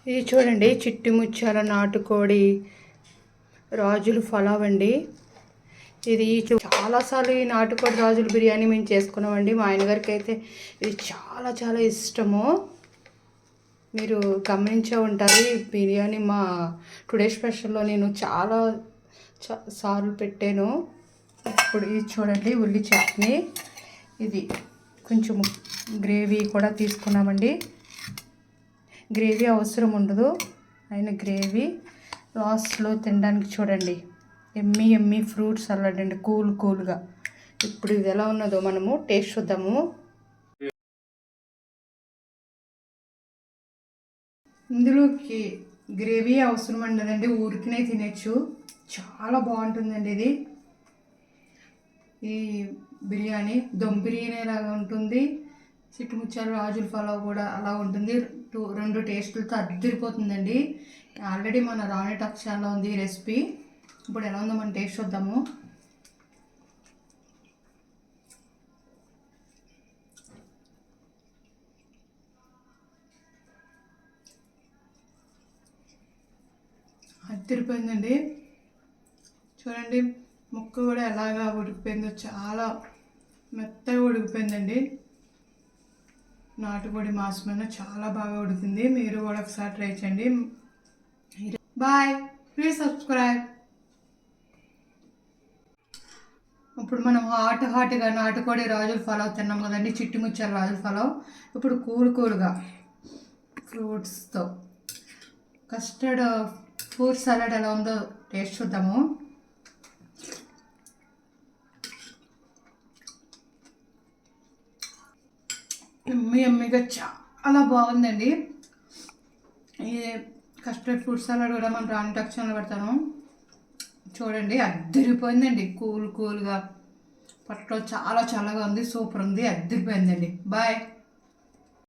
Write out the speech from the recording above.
ఇది చూడండి, చిట్టి ముత్యాల నాటుకోడి రాజులు పలావ్ అండి. ఇది చాలాసార్లు ఈ నాటుకోడి రాజుల బిర్యానీ మేము చేసుకున్నామండి. మా ఆయనగారికి అయితే ఇది చాలా చాలా ఇష్టము. మీరు గమనించే ఉంటారు, ఈ బిర్యానీ మా టుడే స్పెషల్లో నేను చాలా సార్లు పెట్టాను. ఇప్పుడు ఇది చూడండి, ఉల్లి చట్నీ. ఇది కొంచెం గ్రేవీ కూడా తీసుకున్నామండి. గ్రేవీ అవసరం ఉండదు, అయిన గ్రేవీ లాస్ట్లో తినడానికి చూడండి. ఎమ్మి ఎమ్మి ఫ్రూట్ సలాడ్ అండి, కూల్గా. ఇప్పుడు ఇది ఎలా ఉన్నదో మనము టేస్ట్ చూద్దాము. ఇందులోకి గ్రేవీ అవసరం ఉండదండి, ఊరికినే తినచ్చు. చాలా బాగుంటుందండి ఇది. ఈ బిర్యానీ దమ్ బిర్యానీ లాగా ఉంటుంది, చిట్టుముచ్చాల రాజుల పలావ్ కూడా అలా ఉంటుంది. రెండు టేస్టులతో అద్దరిపోతుందండి. ఆల్రెడీ మన రాణి టాక్స్లో ఉంది ఈ రెసిపీ. ఇప్పుడు ఎలా ఉందో మనం టేస్ట్ చూద్దాము. అద్దరిపోయిందండి. చూడండి, ముక్క కూడా ఎలాగా ఉడికిపోయిందో, చాలా మెత్తగా ఉడికిపోయిందండి. నాటుకోడి మాంసమైనా చాలా బాగా ఉడికింది. మీరు కూడా ఒకసారి ట్రై చేయండి. Bye, please subscribe. ఇప్పుడు మనం హాట్గా నాటుకోడి రాజుల పలావ్ తిన్నాం కదండి, చిట్టుముచ్చాల రాజుల పలావ్. ఇప్పుడు కూల్గా ఫ్రూట్స్తో కస్టర్డ్ ఫ్రూట్ సలాడ్ ఎలా ఉందో టేస్ట్ చూద్దాము. ఎమ్మిగా చాలా బాగుందండి. ఈ కస్టర్డ్ ఫ్రూట్ సలాడ్ కూడా మనం రాణి టాక్స్లో పెడతాను. చూడండి, అద్దరిపోయిందండి. కూల్గా పట్లో చాలా చల్లగా ఉంది, సూపర్ ఉంది, అద్దరిపోయిందండి. బాయ్.